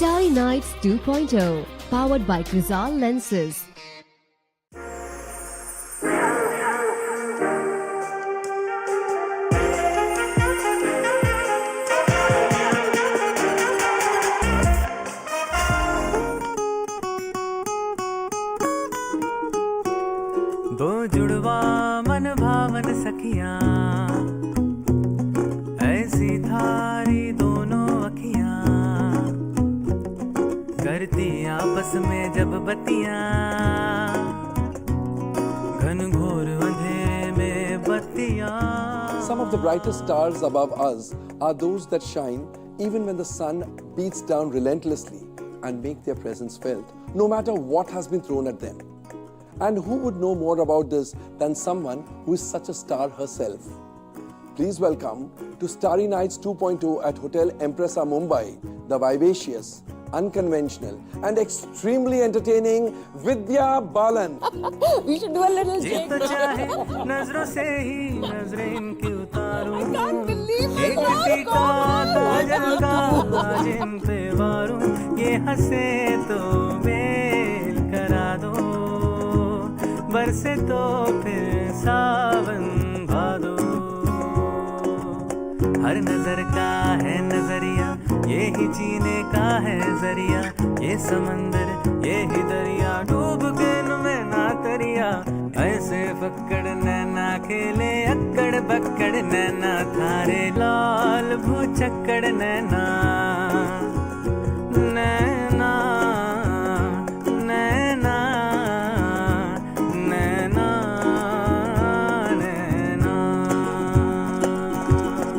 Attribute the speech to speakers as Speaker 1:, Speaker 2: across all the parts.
Speaker 1: Starry Nights 2.0, powered by Crizal Lenses.
Speaker 2: दो जुड़वा मन भावन सखियां ऐसी थारी दोनों अखियां करती आपस में जब बत्तियां घनघोर अंधेरे में बत्तियां.
Speaker 3: Some of the brightest stars above us are those that shine even when the sun beats down relentlessly and make their presence felt, no matter what has been thrown at them. And who would know more about this than someone who is such a star herself? Please welcome to Starry Nights 2.0 at Hotel Empressa Mumbai, the vivacious, unconventional and extremely entertaining Vidya Balan.
Speaker 4: We should do a little
Speaker 2: जी तो चाहे नजरों से ही नजरें इनकी उतारूं.
Speaker 4: I can't believe it.
Speaker 2: एक टीका काजल का आज इन पे वारूं. ये हंसे तो मेल करा दो, बरसे तो फिर सावन भादो. हर नजर का है नजरिया, ये ही जीने का है जरिया. ये समंदर ये ही दरिया, डूब के में ना तरिया. ऐसे पकड़ नैना खेले अक्कड़ बक्कड़ नैना थारे लाल भूचक्कड़ नैना. नैना नैना नैना नैना.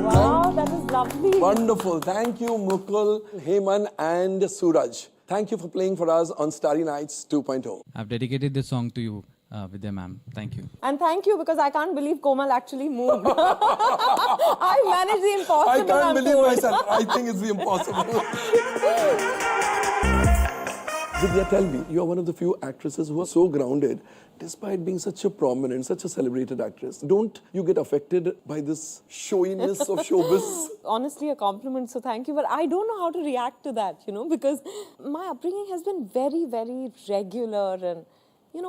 Speaker 4: Wow, that is lovely.
Speaker 3: Wonderful. Thank you, Mukul, Heman and Suraj. Thank you for playing for us on Starry Nights 2.0.
Speaker 5: I've dedicated this song to you, Vidya ma'am. Thank you.
Speaker 4: And thank you, because I can't believe Komal actually moved. I managed the impossible.
Speaker 3: I can't
Speaker 4: I'm
Speaker 3: believe
Speaker 4: told.
Speaker 3: myself. I think it's the impossible. Vidya, tell me, you're one of the few actresses who are so grounded despite being such a prominent, such a celebrated actress. Don't you get affected by this showiness of showbiz?
Speaker 4: Honestly, a compliment, so thank you. But I don't know how to react to that, because my upbringing has been very, very regular and,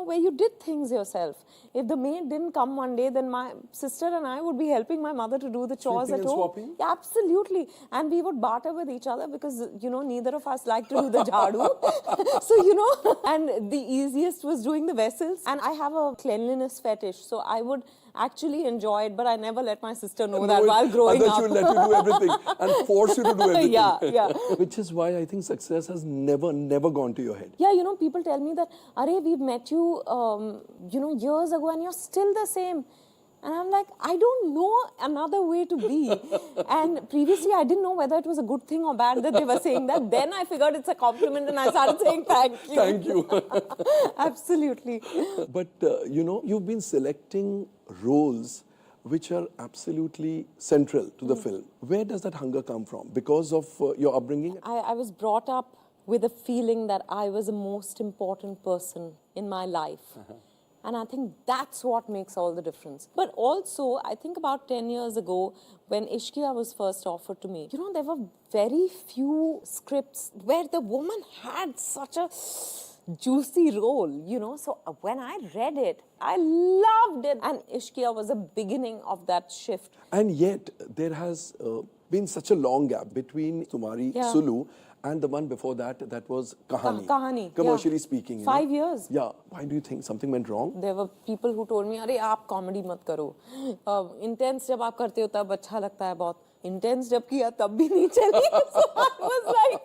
Speaker 4: where you did things yourself. If the maid didn't come one day, then my sister and I would be helping my mother to do the chores
Speaker 3: Sweeping
Speaker 4: at
Speaker 3: and
Speaker 4: home.
Speaker 3: swapping?
Speaker 4: Yeah, absolutely. And we would barter with each other because, neither of us liked to do the jhadu. So, and the easiest was doing the vessels. And I have a cleanliness fetish, so I would actually enjoy it, but I never let my sister know that while growing
Speaker 3: Others
Speaker 4: up.
Speaker 3: should let you do everything and force you to do everything.
Speaker 4: Yeah.
Speaker 3: Which is why I think success has never gone to your head.
Speaker 4: Yeah, people tell me that, Arey, we've met you, years ago and you're still the same. And I'm like, I don't know another way to be. And previously, I didn't know whether it was a good thing or bad that they were saying that. Then I figured it's a compliment and I started saying thank you.
Speaker 3: Thank you.
Speaker 4: Absolutely.
Speaker 3: But, you've been selecting roles which are absolutely central to the film. Where does that hunger come from? Because of your upbringing?
Speaker 4: I was brought up with a feeling that I was the most important person in my life. And I think that's what makes all the difference. But also, I think about 10 years ago, when Ishqiya was first offered to me, there were very few scripts where the woman had such a juicy role, So when I read it, I loved it. And Ishqiya was the beginning of that shift.
Speaker 3: And yet, there has been such a long gap between Tumari Sulu and the one before that, that was Kahani.
Speaker 4: Kahani,
Speaker 3: Commercially
Speaker 4: yeah.
Speaker 3: speaking.
Speaker 4: 5 years.
Speaker 3: Yeah. Why do you think something went wrong?
Speaker 4: There were people who told me, "Arey, aap comedy mat karo. Intense jab aap karte ho tab acha lagta hai bahut. Intense jab kiya tab bhi nahi chali." So I was like,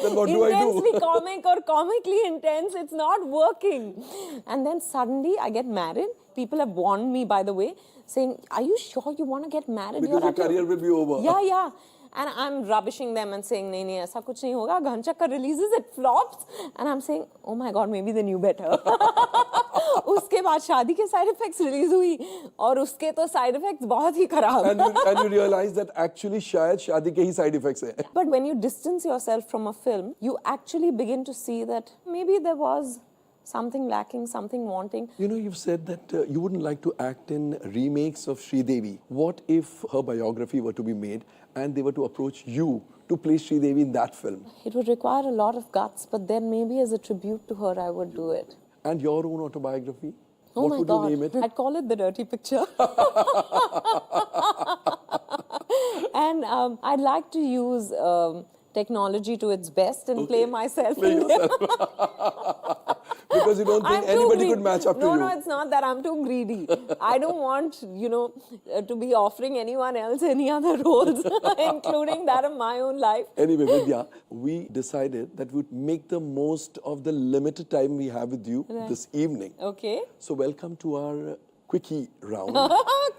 Speaker 3: then what do I do?
Speaker 4: intensely comic or comically intense, it's not working. And then suddenly I get married. People have warned me, by the way, saying, "Are you sure you want to get married?
Speaker 3: Because your career will be over."
Speaker 4: Yeah. And I'm rubbishing them and saying, nahi, aisa kuch nahi hoga. Ghanchakar releases, it flops. And I'm saying, oh my God, maybe they knew better. उसके बाद शादी के side effects release हुई और उसके तो side effects बहुत ही खराब.
Speaker 3: And you realize that actually शायद शादी के ही side effects है.
Speaker 4: But when you distance yourself from a film, you actually begin to see that maybe there was something lacking, something wanting.
Speaker 3: You've said that you wouldn't like to act in remakes of Sridevi. What if her biography were to be made and they were to approach you to play Sridevi in that film?
Speaker 4: It would require a lot of guts, but then maybe as a tribute to her, I would do it.
Speaker 3: And your own autobiography?
Speaker 4: Oh
Speaker 3: What
Speaker 4: my
Speaker 3: would
Speaker 4: God.
Speaker 3: you name it?
Speaker 4: I'd call it The Dirty Picture. And I'd like to use technology to its best and play myself
Speaker 3: Play
Speaker 4: in there.
Speaker 3: yourself. Because you don't think
Speaker 4: I'm too
Speaker 3: anybody
Speaker 4: greedy.
Speaker 3: could match up to
Speaker 4: no,
Speaker 3: you.
Speaker 4: No, it's not that. I'm too greedy. I don't want, to be offering anyone else any other roles, including that of my own life.
Speaker 3: Anyway, Vidya, we decided that we'd make the most of the limited time we have with you this evening.
Speaker 4: Okay.
Speaker 3: So welcome to our quickie round.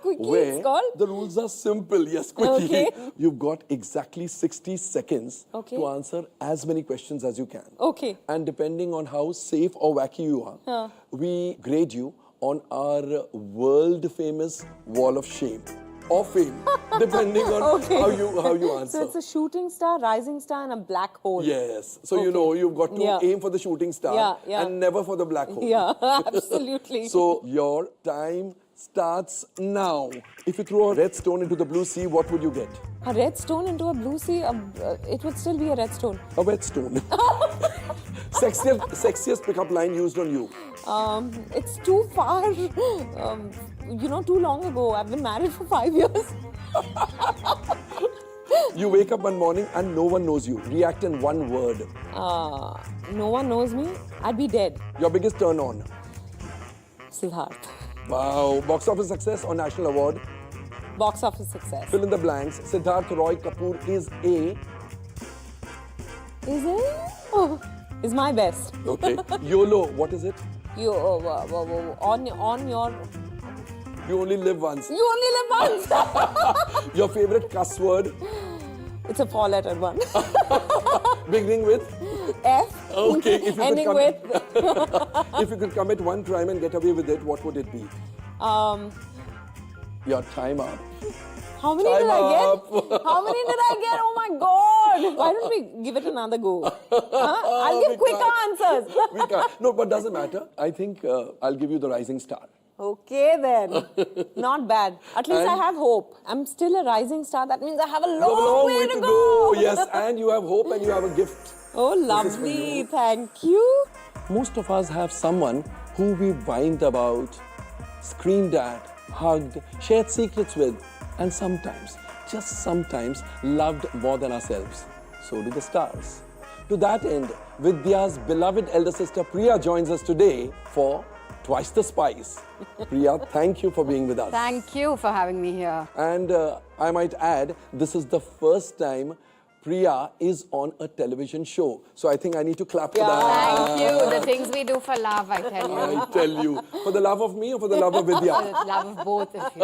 Speaker 4: Quickie,
Speaker 3: where
Speaker 4: it's called?
Speaker 3: the rules are simple. Yes, quickie.
Speaker 4: Okay.
Speaker 3: You've got exactly 60 seconds
Speaker 4: Okay.
Speaker 3: to answer as many questions as you can.
Speaker 4: Okay.
Speaker 3: And depending on how safe or wacky you are, we grade you on our world-famous wall of shame or fame, depending on how you answer.
Speaker 4: So it's a shooting star, rising star, and a black hole.
Speaker 3: Yes. So you've got to aim for the shooting star and never for the black hole.
Speaker 4: Yeah, absolutely.
Speaker 3: So your time starts now. If you throw a red stone into the blue sea, what would you get?
Speaker 4: A red stone into a blue sea, it would still be a red stone.
Speaker 3: A wet stone. Sexiest pickup line used on you.
Speaker 4: It's too far, too long ago. I've been married for 5 years.
Speaker 3: You wake up one morning and no one knows you. React in one word.
Speaker 4: No one knows me. I'd be dead.
Speaker 3: Your biggest turn on.
Speaker 4: Siddharth.
Speaker 3: Wow. Box office success or national award.
Speaker 4: Box office success.
Speaker 3: Fill in the blanks. Siddharth Roy Kapoor is a...
Speaker 4: Is it? Oh, is my best.
Speaker 3: Okay. YOLO, what is it?
Speaker 4: You on your.
Speaker 3: You only live once.
Speaker 4: You only live once.
Speaker 3: Your favorite cuss word?
Speaker 4: It's a four-letter one.
Speaker 3: Beginning with?
Speaker 4: F.
Speaker 3: Okay. If you
Speaker 4: Ending
Speaker 3: could
Speaker 4: with.
Speaker 3: if you could commit one crime and get away with it, what would it be? Your time up.
Speaker 4: How many
Speaker 3: Time
Speaker 4: did I
Speaker 3: up.
Speaker 4: get? How many did I get? Oh my God! Why don't we give it another go? I'll give quicker answers.
Speaker 3: We can't. No, but doesn't matter. I think I'll give you the rising star.
Speaker 4: Okay then. Not bad. At least I have hope. I'm still a rising star. That means I have a long way to go.
Speaker 3: Yes, and you have hope and you have a gift.
Speaker 4: Oh, lovely. Thank you.
Speaker 3: Most of us have someone who we whined about, screamed at, hugged, shared secrets with, and sometimes, just sometimes, loved more than ourselves. So do the stars. To that end, Vidya's beloved elder sister Priya joins us today for Twice the Spice. Priya, thank you for being with us.
Speaker 6: Thank you for having me here.
Speaker 3: And I might add, this is the first time Priya is on a television show. So I think I need to clap for that.
Speaker 6: Thank you. The things we do for love, I tell you.
Speaker 3: I tell you. For the love of me or for the love of Vidya?
Speaker 6: For the love of both of you.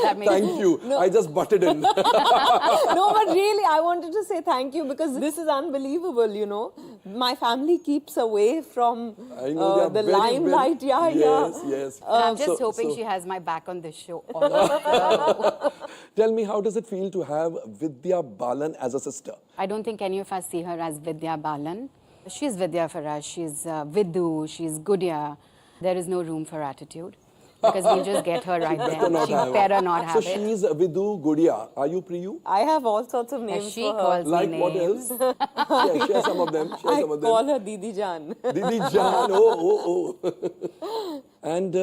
Speaker 6: That makes
Speaker 3: Thank you. No. I just butted in.
Speaker 4: No, but really, I wanted to say thank you because this is unbelievable, My family keeps away from the limelight.
Speaker 3: Yes.
Speaker 6: I'm just hoping she has my back on this show. All the
Speaker 3: Tell me, how does it feel to have Vidya Balan as a sister?
Speaker 6: I don't think any of us see her as Vidya Balan. She's Vidya for us. She's Vidhu. She's Gudya. There is no room for attitude. Because we'll just get her right there. She better not have
Speaker 3: it. So
Speaker 6: it.
Speaker 3: she's Vidhu, Gudya. Are you Priyu?
Speaker 4: I have all sorts of names
Speaker 6: She
Speaker 4: for her.
Speaker 6: calls
Speaker 3: Like
Speaker 6: me
Speaker 3: what
Speaker 6: names.
Speaker 3: else? Yeah, share some of them.
Speaker 4: I call her Didi Jan.
Speaker 3: Didi Jan. Oh. And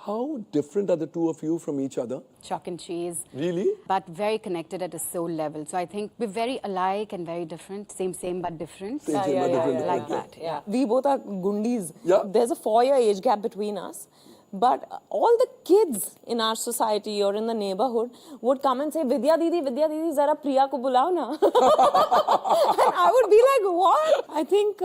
Speaker 3: how different are the two of you from each other?
Speaker 6: Chalk and cheese.
Speaker 3: Really?
Speaker 6: But very connected at a soul level. So I think we're very alike and very different. Same but different.
Speaker 3: Same but different.
Speaker 6: Like that.
Speaker 4: Yeah. We both are gundis.
Speaker 3: Yeah.
Speaker 4: There's a 4-year age gap between us. But all the kids in our society or in the neighborhood would come and say, Vidya Didi, zara Priya ko bulao na. And I would be like, what? I think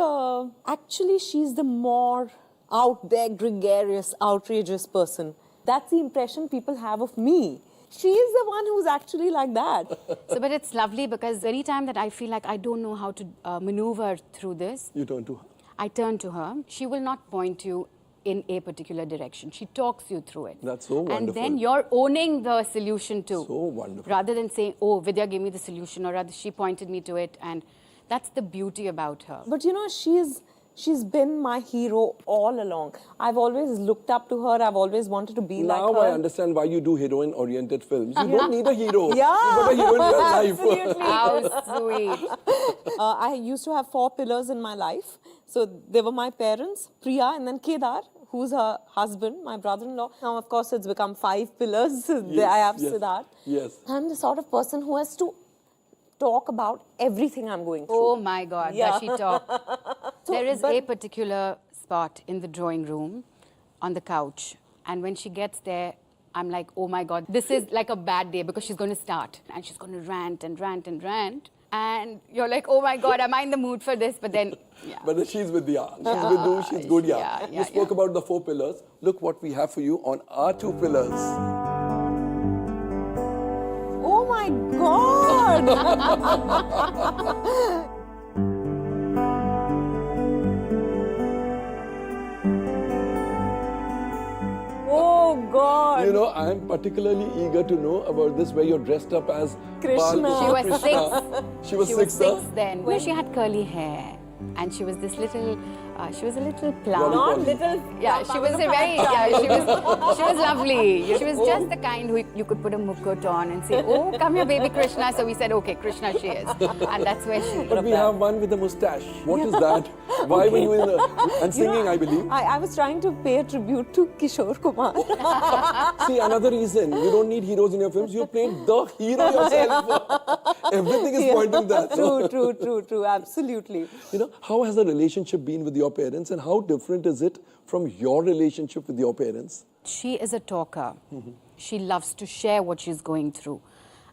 Speaker 4: actually she's the more out there, gregarious, outrageous person. That's the impression people have of me. She is the one who's actually like that.
Speaker 6: So, but it's lovely because any time that I feel like I don't know how to maneuver through this,
Speaker 3: You turn to her.
Speaker 6: I turn to her. She will not point you in a particular direction. She talks you through it.
Speaker 3: That's so wonderful.
Speaker 6: And then you're owning the solution too.
Speaker 3: So wonderful.
Speaker 6: Rather than saying, oh, Vidya gave me the solution, or rather she pointed me to it. And that's the beauty about her.
Speaker 4: But She's been my hero all along. I've always looked up to her. I've always wanted to be like
Speaker 3: Now
Speaker 4: her.
Speaker 3: I understand why you do heroine-oriented films. You don't need a hero.
Speaker 4: Yeah.
Speaker 3: You got a hero in real life.
Speaker 4: Absolutely.
Speaker 6: How sweet.
Speaker 4: I used to have 4 pillars in my life. So they were my parents, Priya, and then Kedar, who's her husband, my brother-in-law. Now, of course, it's become 5 pillars. I have
Speaker 3: yes,
Speaker 4: Siddharth.
Speaker 3: yes.
Speaker 4: I'm the sort of person who has to talk about everything I'm going through.
Speaker 6: Oh my God, does she talk? There is
Speaker 4: but-
Speaker 6: a particular spot in the drawing room on the couch. And when she gets there, I'm like, oh my God, this is like a bad day because she's going to start. And she's going to rant and rant and rant. And you're like, oh my God, am I in the mood for this? But then, yeah.
Speaker 3: But then she's Vidya. She's Vidhu, she's Gudia.
Speaker 6: Yeah,
Speaker 3: You spoke about the 4 pillars. Look what we have for you on our 2 pillars.
Speaker 4: Oh my God! Oh God!
Speaker 3: You know, I'm particularly eager to know about this where you're dressed up as
Speaker 4: Krishna.
Speaker 3: Balkrishna.
Speaker 6: She was
Speaker 3: Krishna.
Speaker 6: 6.
Speaker 3: She was
Speaker 6: She
Speaker 3: 6,
Speaker 6: was 6 then. Well, she had curly hair. And she was this little, she was a little plump.
Speaker 4: Not little.
Speaker 6: Yeah, she was a very, she was lovely. She was just the kind who you could put a mukut on and say, oh, come here, baby Krishna. So we said, okay, Krishna she is. And that's where she
Speaker 3: But we have one with a mustache. What is that? Why were you in the... And singing, I believe.
Speaker 4: I was trying to pay a tribute to Kishore Kumar.
Speaker 3: See, another reason. You don't need heroes in your films. You played the hero yourself. Everything is pointing that.
Speaker 4: True. Absolutely.
Speaker 3: You know, how has the relationship been with your parents and how different is it from your relationship with your parents?
Speaker 6: She is a talker. She loves to share what she's going through.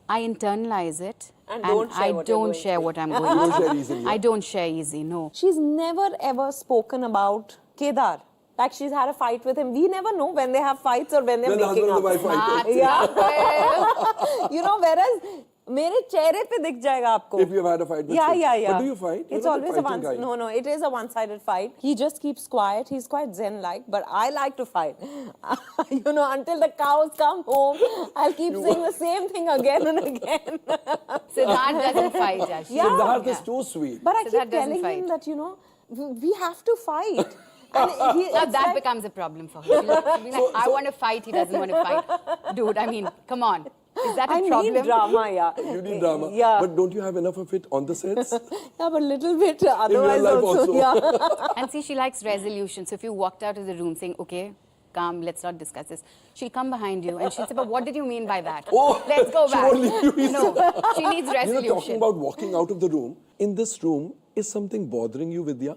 Speaker 6: I internalize it
Speaker 4: And don't share
Speaker 6: I
Speaker 4: what you're
Speaker 6: don't
Speaker 4: going
Speaker 6: share
Speaker 4: through.
Speaker 6: what I'm going
Speaker 3: You don't
Speaker 6: through.
Speaker 3: share easily.
Speaker 6: I don't share easy, no.
Speaker 4: She's never ever spoken about Kedar. Like she's had a fight with him. We never know when they have fights or when they're
Speaker 3: When the
Speaker 4: making
Speaker 3: husband and
Speaker 4: up.
Speaker 3: the wife fight.
Speaker 4: Yeah. You know, whereas मेरे चेहरे पे दिख जाएगा आपको.
Speaker 3: If you've had a fight with
Speaker 4: Yeah.
Speaker 3: But do you fight?
Speaker 4: It's
Speaker 3: You're not
Speaker 4: always a
Speaker 3: fighting guy.
Speaker 4: No, it is a one-sided fight. He just keeps quiet. He's quite zen-like, but I like to fight. You know, until the cows come home, I'll keep saying the same thing again and again.
Speaker 6: Siddharth doesn't fight, actually.
Speaker 4: Yeah.
Speaker 3: Siddharth is too sweet.
Speaker 4: But I
Speaker 6: Siddharth
Speaker 4: keep
Speaker 6: doesn't
Speaker 4: telling
Speaker 6: fight.
Speaker 4: him that, you know, we have to fight. And
Speaker 6: Now
Speaker 4: it's
Speaker 6: that
Speaker 4: like-
Speaker 6: becomes a problem for her. She'll be like, I want to fight, he doesn't want to fight. Dude, I mean, come on. Is that a
Speaker 4: I
Speaker 6: problem?
Speaker 4: need drama, yeah.
Speaker 3: You need drama.
Speaker 4: Yeah.
Speaker 3: But don't you have enough of it on the sets?
Speaker 4: Yeah, but little bit. Otherwise,
Speaker 3: life
Speaker 4: also,
Speaker 3: also.
Speaker 4: yeah.
Speaker 6: And see, she likes resolution. So if you walked out of the room saying, okay, calm, let's not discuss this, she'll come behind you and she'll say, but what did you mean by that?
Speaker 3: Oh,
Speaker 6: Let's go
Speaker 3: she
Speaker 6: back.
Speaker 3: won't leave you
Speaker 6: No, she needs
Speaker 3: You know,
Speaker 6: resolution.
Speaker 3: talking about walking out of the room, in this room, is something bothering you, Vidya?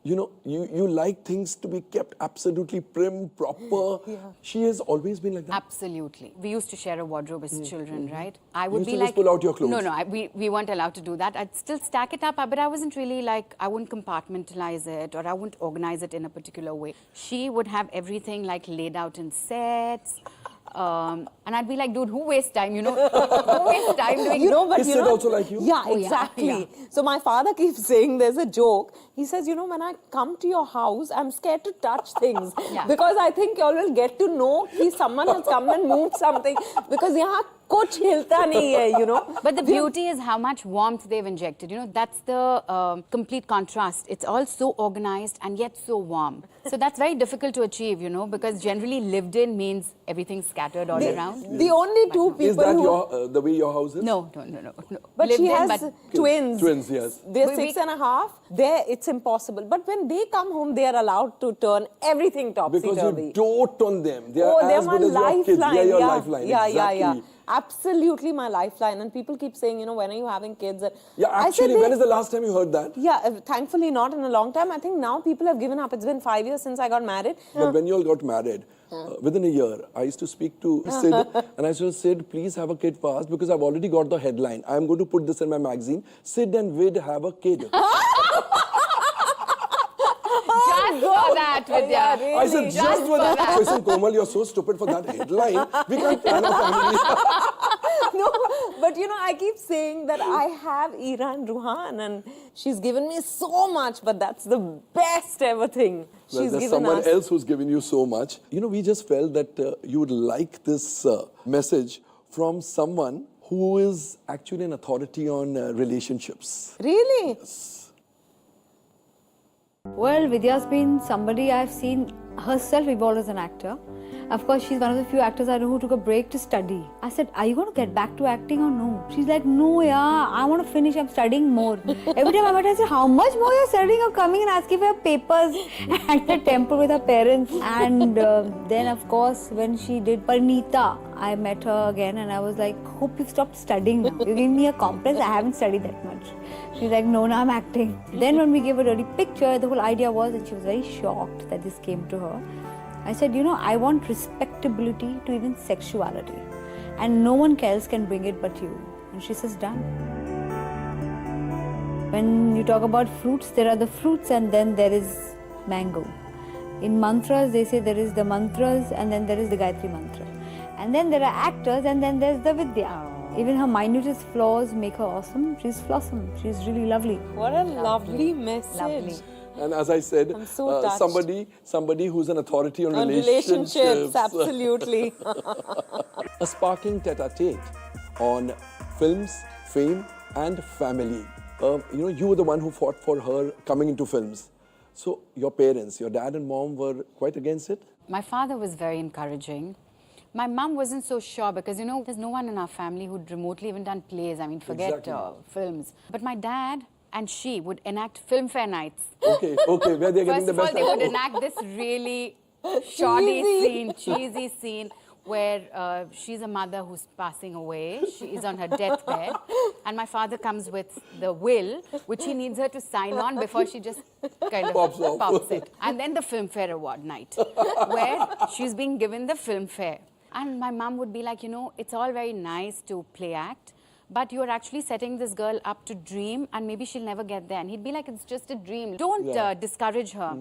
Speaker 3: You know, you like things to be kept absolutely prim, proper.
Speaker 4: Yeah.
Speaker 3: She has always been like that.
Speaker 6: Absolutely. We used to share a wardrobe as children, right? I would
Speaker 3: used
Speaker 6: be
Speaker 3: to just
Speaker 6: like,
Speaker 3: pull out your clothes.
Speaker 6: No, we weren't allowed to do that. I'd still stack it up, but I wasn't really like, I wouldn't compartmentalize it or I wouldn't organize it in a particular way. She would have everything like laid out in sets. And I'd be like, dude, who wastes time, you know? Who wastes time doing
Speaker 4: You know, but
Speaker 3: Is
Speaker 4: you
Speaker 3: Sid
Speaker 4: know,
Speaker 3: also like you?
Speaker 4: Yeah,
Speaker 6: Oh, yeah,
Speaker 4: exactly.
Speaker 6: yeah.
Speaker 4: So my father keeps saying there's a joke. He says, you know, when I come to your house, I'm scared to touch things
Speaker 6: Yeah.
Speaker 4: because I think you all will get to know that someone has come and moved something because यहाँ कुछ हिलता नहीं है, you know.
Speaker 6: But the beauty is how much warmth they've injected. You know, that's the complete contrast. It's all so organized and yet so warm. So that's very difficult to achieve, you know, because generally lived in means everything's scattered all around.
Speaker 4: The only two people
Speaker 3: Is that
Speaker 4: who...
Speaker 3: your the way your house is?
Speaker 6: No.
Speaker 4: But
Speaker 6: Lived
Speaker 4: she
Speaker 6: in,
Speaker 4: has
Speaker 6: but
Speaker 4: twins.
Speaker 3: Twins, yes.
Speaker 4: They're
Speaker 6: We-
Speaker 4: 6.5. There, it's impossible. But when they come home, they are allowed to turn everything
Speaker 3: Because
Speaker 4: topsy-turvy.
Speaker 3: you dote on them. They are
Speaker 4: Oh, they're
Speaker 3: as
Speaker 4: my
Speaker 3: good as your kids.
Speaker 4: lifeline.
Speaker 3: They are your
Speaker 4: yeah.
Speaker 3: lifeline.
Speaker 4: Yeah,
Speaker 3: exactly.
Speaker 4: yeah. Absolutely my lifeline. And people keep saying, you know, when are you having kids?
Speaker 3: Yeah,
Speaker 4: I said
Speaker 3: actually,
Speaker 4: they-
Speaker 3: when is the last time you heard that?
Speaker 4: Yeah, thankfully not in a long time. I think now people have given up. It's been 5 years since I got married.
Speaker 3: But when you all got married, within a year, I used to speak to Sid and I said, Sid, please have a kid fast because I've already got the headline. I'm going to put this in my magazine. Sid and Vid have a kid.
Speaker 6: just for that, Vidya.
Speaker 4: Yeah, really.
Speaker 3: I said, just for that. So I said, Komal, you're so stupid for that headline. We can't plan a family.
Speaker 4: No, but you know, I keep saying that I have Ira and Ruhan and she's given me so much, but that's the best ever thing
Speaker 3: Well,
Speaker 4: she's
Speaker 3: there's
Speaker 4: given
Speaker 3: someone
Speaker 4: us.
Speaker 3: else who's given you so much. You know, we just felt that you would like this message from someone who is actually an authority on relationships.
Speaker 4: Really?
Speaker 7: Well, Vidya's been somebody I've seen herself evolve as an actor. Of course, she's one of the few actors I know who took a break to study. I said, are you going to get back to acting or no? She's like, no, yeah, I want to finish, I'm studying more. Every time I met her, I said, how much more you're studying? You're coming and asking for your papers at the temple with her parents. And then, of course, when she did Parnita, I met her again and I was like, hope you've stopped studying now. You're giving me a complex, I haven't studied that much. She's like, no, I'm acting. Then when we gave a dirty picture, the whole idea was that she was very shocked that this came to her. I said, I want respectability to even sexuality. And no one else can bring it but you. And she says, done. When you talk about fruits, there are the fruits and then there is mango. In mantras, they say there is the mantras and then there is the Gayatri mantra. And then there are actors and then there's the Vidya. Even her minutest flaws make her awesome. She's flossom. She's really lovely.
Speaker 4: What a lovely message.
Speaker 7: Lovely.
Speaker 3: And as I said,
Speaker 4: I'm so touched.
Speaker 3: somebody who's an authority on
Speaker 4: Relationships, absolutely.
Speaker 3: A sparking tete-a-tete on films, fame and family. You were the one who fought for her coming into films. So your parents, your dad and mom were quite against it?
Speaker 6: My father was very encouraging. My mum wasn't so sure because, there's no one in our family who'd remotely even done plays. I mean, forget
Speaker 3: Exactly.
Speaker 6: films. But my dad and she would enact filmfare nights.
Speaker 3: Okay, where they're getting
Speaker 6: First
Speaker 3: the
Speaker 6: of all,
Speaker 3: best
Speaker 6: they would
Speaker 3: actors.
Speaker 6: enact this really cheesy scene where she's a mother who's passing away. She is on her deathbed. And my father comes with the will, which he needs her to sign on before she just kind of pops it. And then the Filmfare Award night, where she's being given the Filmfare. And my mum would be like, it's all very nice to play act, but you're actually setting this girl up to dream and maybe she'll never get there. And he'd be like, it's just a dream. Don't discourage her.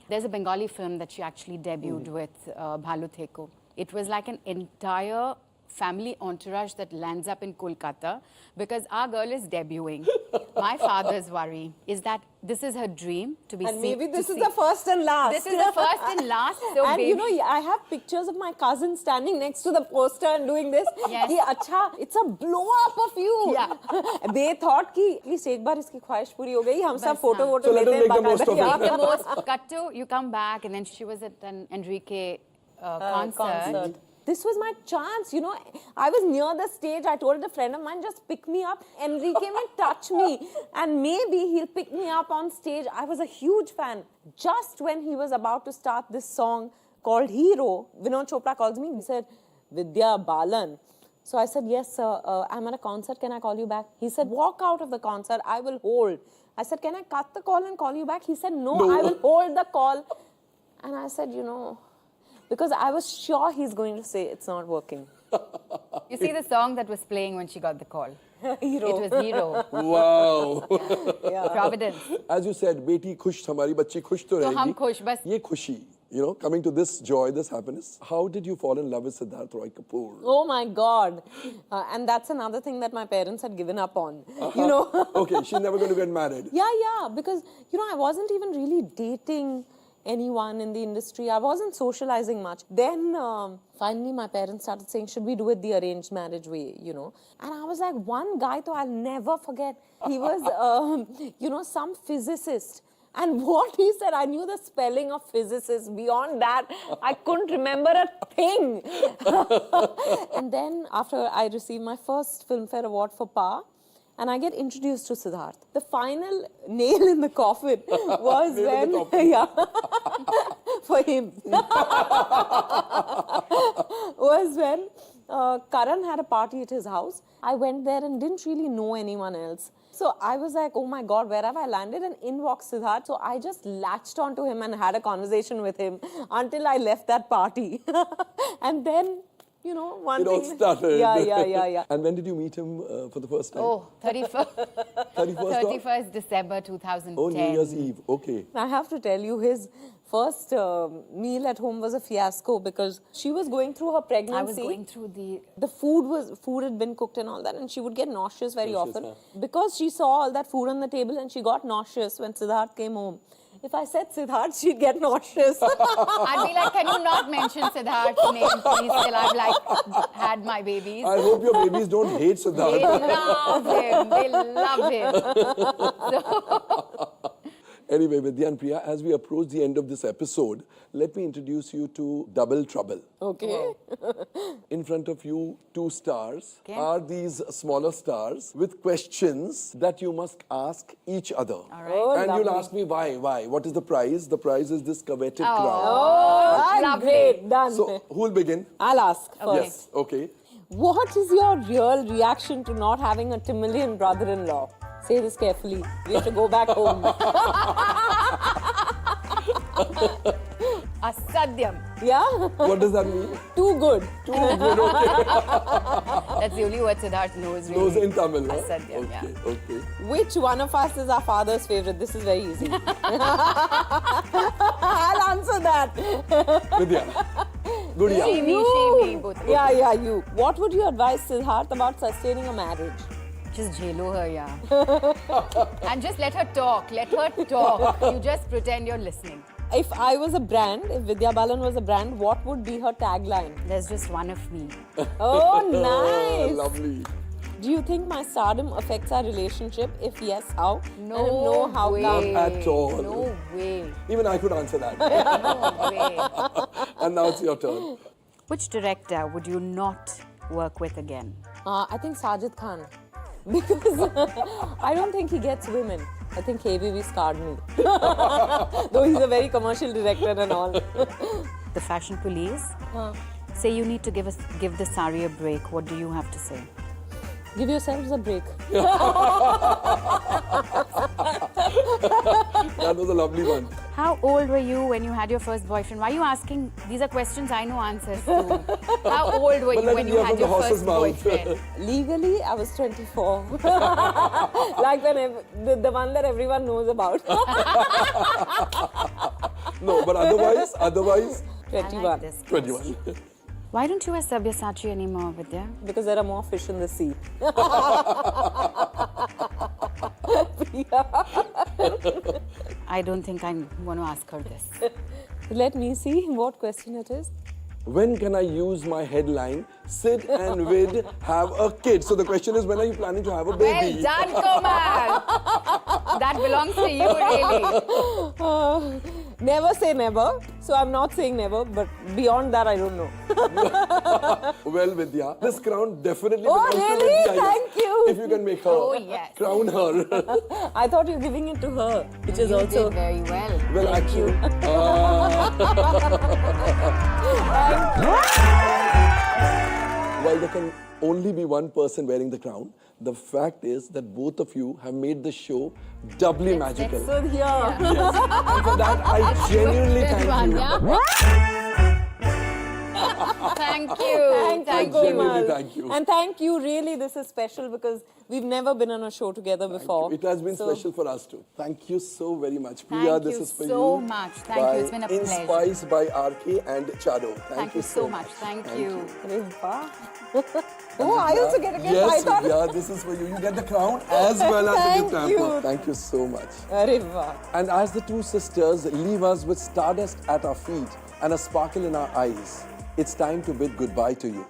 Speaker 6: There's a Bengali film that she actually debuted with, Bhalu Theko. It was like an entire family entourage that lands up in Kolkata because our girl is debuting. My father's worry is that this is her dream to be
Speaker 4: And
Speaker 6: seen.
Speaker 4: maybe this is the first and last.
Speaker 6: This is the first and last. So
Speaker 4: And
Speaker 6: baby,
Speaker 4: I have pictures of my cousin standing next to the poster and doing this.
Speaker 6: Yes.
Speaker 4: Ki, Acha, it's a blow up of you.
Speaker 6: Yeah.
Speaker 4: They thought कि at least एक बार इसकी ख्वाहिश पूरी हो गई हम सब photo
Speaker 3: So
Speaker 4: वोटो
Speaker 3: let
Speaker 4: लेते
Speaker 3: us
Speaker 4: हैं
Speaker 3: make the most of
Speaker 4: बाकायदा।
Speaker 3: it.
Speaker 6: the most cut to you come back and then she was at an Enrique concert.
Speaker 4: This was my chance, I was near the stage. I told a friend of mine, just pick me up. Enrique may touch me and maybe he'll pick me up on stage. I was a huge fan. Just when he was about to start this song called Hero, Vinod Chopra calls me. He said, Vidya Balan. So I said, yes, sir, I'm at a concert. Can I call you back? He said, walk out of the concert. I will hold. I said, can I cut the call and call you back? He said, no. I will hold the call. And I said, because I was sure he's going to say it's not working.
Speaker 6: You see the song that was playing when she got the call?
Speaker 4: Hero.
Speaker 6: It was Hero.
Speaker 3: Wow.
Speaker 6: Providence.
Speaker 3: As you said, beti khush, hamari bachchi khush to
Speaker 6: So
Speaker 3: rahegi.
Speaker 6: hum khush, bas.
Speaker 3: Ye khushi, coming to this joy, this happiness. How did you fall in love with Siddharth Roy Kapoor?
Speaker 4: Oh my God. And that's another thing that my parents had given up on,
Speaker 3: Okay, she's never going to get married.
Speaker 4: Yeah, because, I wasn't even really dating anyone in the industry. I wasn't socializing much. Then finally my parents started saying, should we do it the arranged marriage way, And I was like, one guy, though, I'll never forget. He was, some physicist. And what he said, I knew the spelling of physicist. Beyond that, I couldn't remember a thing. And then after I received my first Filmfare Award for Pa, and I get introduced to Siddharth. The final nail in the coffin was for him, was when Karan had a party at his house. I went there and didn't really know anyone else. So I was like, oh my God, where have I landed? And in walks Siddharth. So I just latched onto him and had a conversation with him until I left that party. And then, one
Speaker 3: It all
Speaker 4: thing.
Speaker 3: started.
Speaker 4: Yeah.
Speaker 3: And when did you meet him for the first time?
Speaker 6: Oh, 31st December 2010.
Speaker 3: Oh, New Year's Eve. Okay.
Speaker 4: I have to tell you, his first meal at home was a fiasco because she was going through her pregnancy.
Speaker 6: I was going through
Speaker 4: The food had been cooked and all that, and she would get nauseous very often. Because she saw all that food on the table and she got nauseous when Siddharth came home. If I said Siddharth, she'd get nauseous.
Speaker 6: I'd be like, can you not mention Siddharth's name, please, till I've had my babies.
Speaker 3: I hope your babies don't hate
Speaker 6: They
Speaker 3: Siddharth.
Speaker 6: love him. They love him.
Speaker 3: Anyway, Vidya and Priya, as we approach the end of this episode, let me introduce you to Double Trouble.
Speaker 4: Okay.
Speaker 3: In front of you, 2 stars
Speaker 6: Okay.
Speaker 3: are these smaller stars with questions that you must ask each other.
Speaker 6: All right.
Speaker 4: Oh,
Speaker 3: And
Speaker 4: lovely.
Speaker 3: you'll ask me why. What is the prize? The prize is this coveted crown.
Speaker 4: Oh,
Speaker 6: Lovely.
Speaker 4: great. Done.
Speaker 3: So, who will begin?
Speaker 4: I'll ask first.
Speaker 3: Yes, okay.
Speaker 4: What is your real reaction to not having a Tamilian brother-in-law? Say this carefully. We have to go back home.
Speaker 6: Asadyam.
Speaker 4: Yeah?
Speaker 3: What does that mean?
Speaker 4: Too good.
Speaker 3: Too good, okay.
Speaker 6: That's the only word Siddharth knows, really.
Speaker 3: Knows in Tamil, huh?
Speaker 6: Asadyam, yeah.
Speaker 3: Okay.
Speaker 4: Which one of us is our father's favorite? This is very easy. I'll answer that.
Speaker 3: Vidya. Gudiya.
Speaker 6: She, me, both of us.
Speaker 4: Yeah, you. What would you advise Siddharth about sustaining a marriage?
Speaker 6: Just jelo her, yeah. And just let her talk. Let her talk. You just pretend you're listening.
Speaker 4: If I was a brand, if Vidya Balan was a brand, what would be her tagline?
Speaker 6: There's just one of me.
Speaker 4: Oh, nice.
Speaker 3: Lovely.
Speaker 4: Do you think my stardom affects our relationship? If yes, how?
Speaker 6: No
Speaker 4: And if no, how
Speaker 6: way.
Speaker 4: come?
Speaker 3: Not at all.
Speaker 6: No way.
Speaker 3: Even I could answer that.
Speaker 6: No way.
Speaker 3: And now it's your turn.
Speaker 6: Which director would you not work with again?
Speaker 4: I think Sajid Khan. Because I don't think he gets women. I think KBV scarred me. Though he's a very commercial director and all.
Speaker 6: The fashion police? Say you need to give the sari a break. What do you have to say?
Speaker 4: Give yourselves a break.
Speaker 3: That was a lovely one.
Speaker 6: How old were you when you had your first boyfriend? Why are you asking? These are questions I know answers to. How old were you
Speaker 3: let
Speaker 6: when
Speaker 3: it
Speaker 6: you
Speaker 3: hear
Speaker 6: had
Speaker 3: from the
Speaker 6: your
Speaker 3: horse's
Speaker 6: first
Speaker 3: mouth.
Speaker 6: boyfriend?
Speaker 4: Legally, I was 24. Like the one that everyone knows about.
Speaker 3: No, but otherwise,
Speaker 4: 21.
Speaker 6: I like this.
Speaker 3: 21.
Speaker 6: Why don't you wear Sabyasachi anymore, Vidya?
Speaker 4: Because there are more fish in the sea.
Speaker 6: I don't think I'm going to ask her this.
Speaker 4: Let me see what question it is.
Speaker 3: When can I use my headline, Sid and Vid have a kid? So the question is, when are you planning to have a baby?
Speaker 6: Well done, Komal! That belongs to you, really.
Speaker 4: Never say never. So I'm not saying never, but beyond that, I don't know.
Speaker 3: Well, Vidya, this crown definitely
Speaker 4: Oh,
Speaker 3: belongs
Speaker 4: really?
Speaker 3: to Vidya. Yes.
Speaker 4: Thank you.
Speaker 3: If you can make her.
Speaker 6: Oh, yes.
Speaker 3: Crown her.
Speaker 4: I thought you were giving it to her, which is
Speaker 6: You
Speaker 4: also.
Speaker 6: did very well.
Speaker 3: Well,
Speaker 4: Thank
Speaker 3: actually. While there can only be one person wearing the crown, the fact is that both of you have made the show doubly magical.
Speaker 4: So here.
Speaker 3: Yes. And for that, I genuinely thank you.
Speaker 6: Thank you.
Speaker 4: Thank you,
Speaker 3: Genuinely
Speaker 4: Komal.
Speaker 3: thank you.
Speaker 4: And thank you, really, this is special because we've never been on a show together before.
Speaker 3: It has been
Speaker 4: So-
Speaker 3: special for us too. Thank you so very much. Priya,
Speaker 6: Thank
Speaker 3: this
Speaker 6: you
Speaker 3: is for
Speaker 6: so
Speaker 3: you.
Speaker 6: much. Thank you. It's been a pleasure.
Speaker 3: Inspiced by RK and Chado.
Speaker 6: Thank you so much. Thank you.
Speaker 4: Oh, I also get a gift. I
Speaker 3: Yes,
Speaker 4: thought.
Speaker 3: Vidya, this is for you. You get the crown as well as the
Speaker 4: Thank
Speaker 3: gift hamper.
Speaker 4: you.
Speaker 3: Thank you so much.
Speaker 4: Arre wah.
Speaker 3: And as the two sisters leave us with stardust at our feet and a sparkle in our eyes, it's time to bid goodbye to you.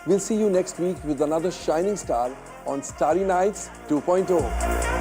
Speaker 3: We'll see you next week with another shining star on Starry Nights 2.0.